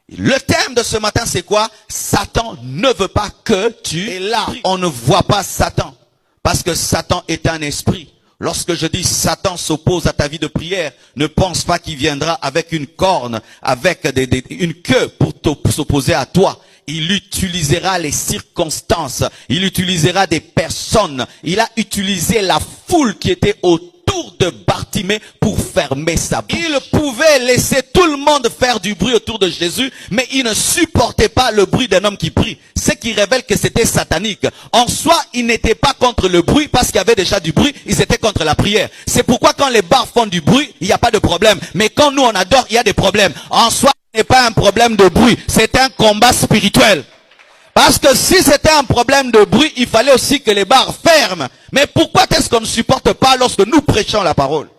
Le thème de ce matin, c'est quoi? Satan ne veut pas que tu... Et là, on ne voit pas Satan. Parce que Satan est un esprit. Lorsque je dis Satan s'oppose à ta vie de prière, ne pense pas qu'il viendra avec une corne, avec une queue pour s'opposer à toi. Il utilisera les circonstances. Il utilisera des personnes. Il a utilisé la foule qui était autour de Bartimée pour fermer sa bouche. Il pouvait laisser tout le monde faire du bruit autour de Jésus, mais il ne supportait pas le bruit d'un homme qui prie. Ce qui révèle que c'était satanique. En soi, ils n'étaient pas contre le bruit parce qu'il y avait déjà du bruit, ils étaient contre la prière. C'est pourquoi quand les bars font du bruit, il n'y a pas de problème. Mais quand nous on adore, il y a des problèmes. En soi, ce n'est pas un problème de bruit, c'est un combat spirituel. Parce que si c'était un problème de bruit, il fallait aussi que les bars ferment. Mais pourquoi est-ce qu'on ne supporte pas lorsque nous prêchons la parole?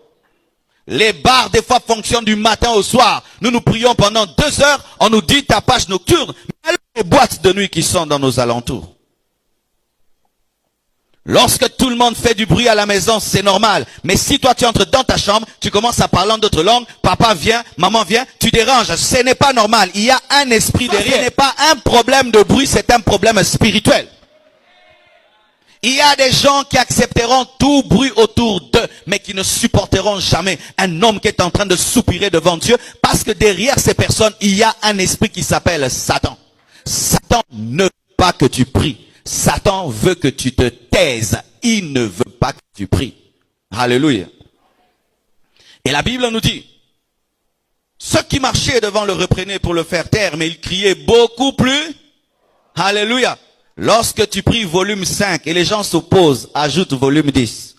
Les bars, des fois, fonctionnent du matin au soir. Nous prions pendant 2 heures, on nous dit tapage nocturne. Mais alors, les boîtes de nuit qui sont dans nos alentours. Lorsque tout le monde fait du bruit à la maison, c'est normal. Mais si toi tu entres dans ta chambre, tu commences à parler en d'autres langues, papa vient, maman vient, tu déranges. Ce n'est pas normal. Il y a un esprit derrière. Ce n'est pas un problème de bruit, c'est un problème spirituel. Il y a des gens qui accepteront tout bruit autour d'eux, mais qui ne supporteront jamais un homme qui est en train de soupirer devant Dieu, parce que derrière ces personnes, il y a un esprit qui s'appelle Satan. Satan ne veut pas que tu pries. Satan veut que tu te taises. Il ne veut pas que tu pries. Alléluia. Et la Bible nous dit, ceux qui marchaient devant le reprenaient pour le faire taire, mais ils criaient beaucoup plus. Alléluia. Lorsque tu pries volume 5 et les gens s'opposent, ajoute volume 10.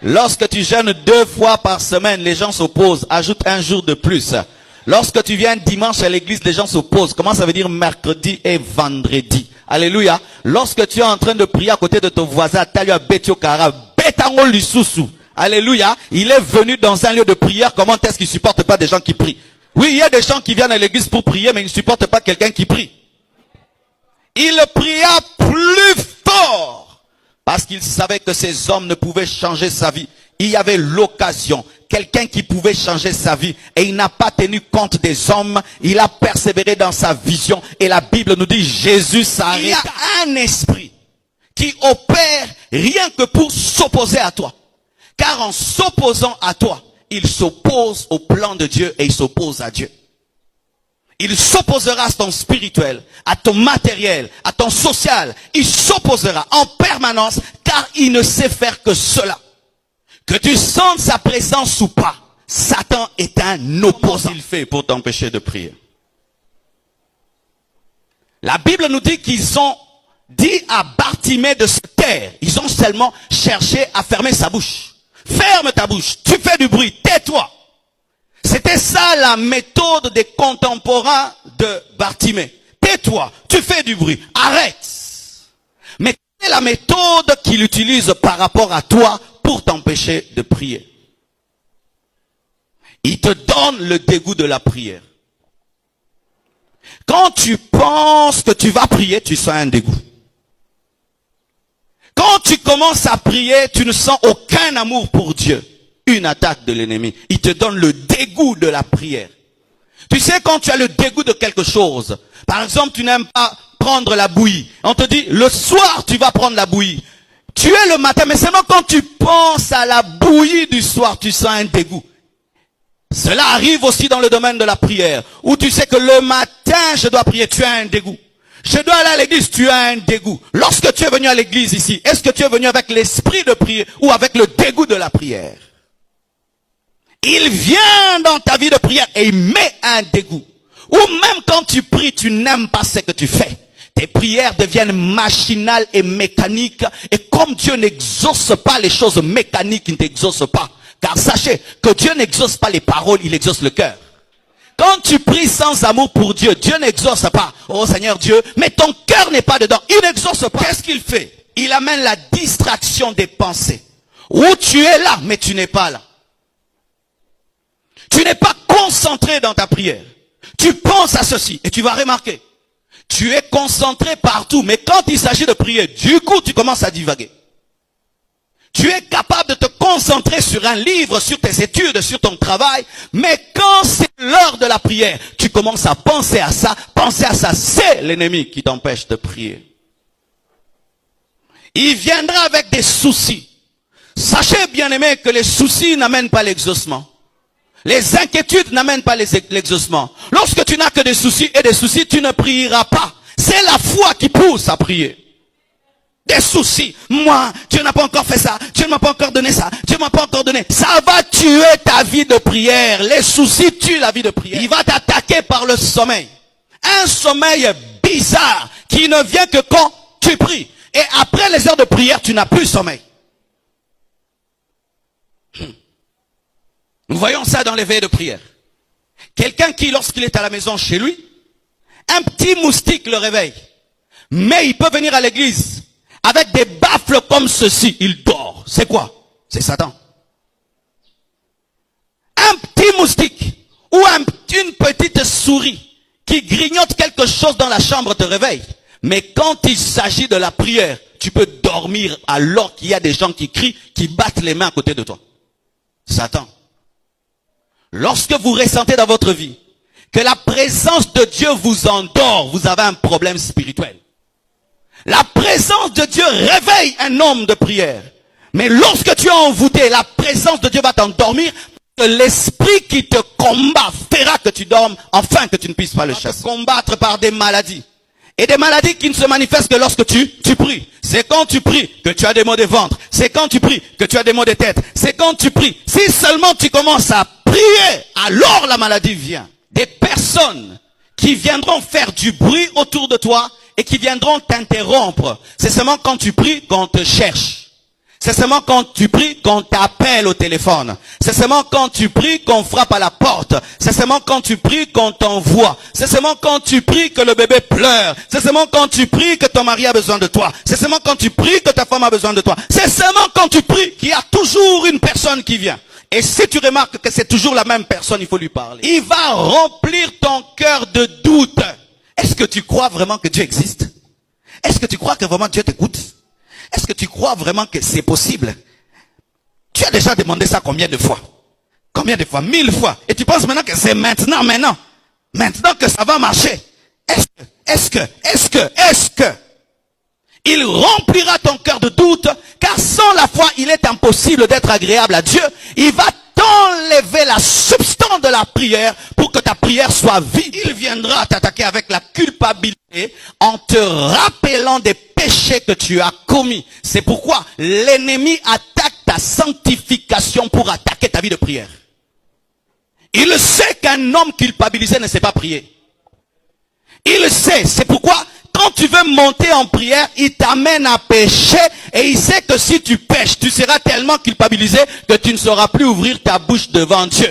Lorsque tu jeûnes 2 fois par semaine, les gens s'opposent, ajoute un jour de plus. Lorsque tu viens dimanche à l'église, les gens s'opposent. Comment ça veut dire mercredi et vendredi? Alléluia. Lorsque tu es en train de prier à côté de ton voisin, Talua Betio Kara, Betango Lisusu. Alléluia. Il est venu dans un lieu de prière. Comment est-ce qu'il ne supporte pas des gens qui prient? Oui, il y a des gens qui viennent à l'église pour prier, mais ils ne supportent pas quelqu'un qui prie. Il pria plus fort parce qu'il savait que ces hommes ne pouvaient changer sa vie. Il y avait l'occasion, quelqu'un qui pouvait changer sa vie, et il n'a pas tenu compte des hommes. Il a persévéré dans sa vision, et la Bible nous dit Jésus s'arrête. Il y a un esprit qui opère rien que pour s'opposer à toi, car en s'opposant à toi, il s'oppose au plan de Dieu et il s'oppose à Dieu. Il s'opposera à ton spirituel, à ton matériel, à ton social. Il s'opposera en permanence, car il ne sait faire que cela. Que tu sentes sa présence ou pas, Satan est un opposant. Comment il fait pour t'empêcher de prier? La Bible nous dit qu'ils ont dit à Bartimée de se taire. Ils ont seulement cherché à fermer sa bouche. Ferme ta bouche, tu fais du bruit, tais-toi. C'était ça la méthode des contemporains de Bartimée. Tais-toi, tu fais du bruit, arrête. Mais quelle est la méthode qu'il utilise par rapport à toi pour t'empêcher de prier? Il te donne le dégoût de la prière. Quand tu penses que tu vas prier, tu sens un dégoût. Quand tu commences à prier, tu ne sens aucun amour pour Dieu. Une attaque de l'ennemi. Il te donne le dégoût de la prière. Tu sais, quand tu as le dégoût de quelque chose, par exemple, tu n'aimes pas prendre la bouillie. On te dit, le soir, tu vas prendre la bouillie. Tu es le matin, mais seulement quand tu penses à la bouillie du soir, tu sens un dégoût. Cela arrive aussi dans le domaine de la prière, où tu sais que le matin, je dois prier, tu as un dégoût. Je dois aller à l'église, tu as un dégoût. Lorsque tu es venu à l'église ici, est-ce que tu es venu avec l'esprit de prier ou avec le dégoût de la prière? Il vient dans ta vie de prière et il met un dégoût. Ou même quand tu pries, tu n'aimes pas ce que tu fais. Tes prières deviennent machinales et mécaniques. Et comme Dieu n'exauce pas les choses mécaniques, il ne t'exauce pas. Car sachez que Dieu n'exauce pas les paroles, il exauce le cœur. Quand tu pries sans amour pour Dieu, Dieu n'exauce pas. Oh Seigneur Dieu, mais ton cœur n'est pas dedans. Il n'exauce pas. Qu'est-ce qu'il fait? Il amène la distraction des pensées. Où tu es là, mais tu n'es pas là. Tu n'es pas concentré dans ta prière. Tu penses à ceci et tu vas remarquer. Tu es concentré partout, mais quand il s'agit de prier, du coup tu commences à divaguer. Tu es capable de te concentrer sur un livre, sur tes études, sur ton travail. Mais quand c'est l'heure de la prière, tu commences à penser à ça. Penser à ça, c'est l'ennemi qui t'empêche de prier. Il viendra avec des soucis. Sachez, bien-aimés, que les soucis n'amènent pas l'exaucement. Les inquiétudes n'amènent pas l'exaucement. Lorsque tu n'as que des soucis et des soucis, tu ne prieras pas. C'est la foi qui pousse à prier. Des soucis. Moi, Dieu n'a pas encore fait ça. Dieu ne m'a pas encore donné ça. Dieu ne m'a pas encore donné. Ça va tuer ta vie de prière. Les soucis tuent la vie de prière. Il va t'attaquer par le sommeil. Un sommeil bizarre qui ne vient que quand tu pries. Et après les heures de prière, tu n'as plus sommeil. Nous voyons ça dans les veillées de prière. Quelqu'un qui, lorsqu'il est à la maison chez lui, un petit moustique le réveille. Mais il peut venir à l'église avec des baffles comme ceci. Il dort. C'est quoi? C'est Satan. Un petit moustique ou une petite souris qui grignote quelque chose dans la chambre te réveille. Mais quand il s'agit de la prière, tu peux dormir alors qu'il y a des gens qui crient, qui battent les mains à côté de toi. Satan. Lorsque vous ressentez dans votre vie que la présence de Dieu vous endort, vous avez un problème spirituel. La présence de Dieu réveille un homme de prière. Mais lorsque tu es envoûté, la présence de Dieu va t'endormir. L'esprit qui te combat fera que tu dormes, afin que tu ne puisses pas le chasser. Combattre par des maladies. Et des maladies qui ne se manifestent que lorsque tu pries. C'est quand tu pries que tu as des maux de ventre. C'est quand tu pries que tu as des maux de tête. C'est quand tu pries. Si seulement tu commences à prier, alors la maladie vient. Des personnes qui viendront faire du bruit autour de toi et qui viendront t'interrompre. C'est seulement quand tu pries qu'on te cherche. C'est seulement quand tu pries qu'on t'appelle au téléphone. C'est seulement quand tu pries qu'on frappe à la porte. C'est seulement quand tu pries qu'on t'envoie. C'est seulement quand tu pries que le bébé pleure. C'est seulement quand tu pries que ton mari a besoin de toi. C'est seulement quand tu pries que ta femme a besoin de toi. C'est seulement quand tu pries qu'il y a toujours une personne qui vient. Et si tu remarques que c'est toujours la même personne, il faut lui parler. Il va remplir ton cœur de doute. Est-ce que tu crois vraiment que Dieu existe? Est-ce que tu crois que vraiment Dieu t'écoute? Est-ce que tu crois vraiment que c'est possible? Tu as déjà demandé ça combien de fois? Combien de fois? 1000 fois. Et tu penses maintenant que c'est maintenant que ça va marcher. Est-ce que il remplira ton cœur de doute, car sans la foi, il est impossible d'être agréable à Dieu. Il va t'enlever la substance de la prière pour que ta prière soit vide. Il viendra t'attaquer avec la culpabilité en te rappelant des péchés que tu as commis. C'est pourquoi l'ennemi attaque ta sanctification pour attaquer ta vie de prière. Il sait qu'un homme culpabilisé ne sait pas prier. Il sait, c'est pourquoi quand tu veux monter en prière, il t'amène à pécher et il sait que si tu pèches, tu seras tellement culpabilisé que tu ne sauras plus ouvrir ta bouche devant Dieu.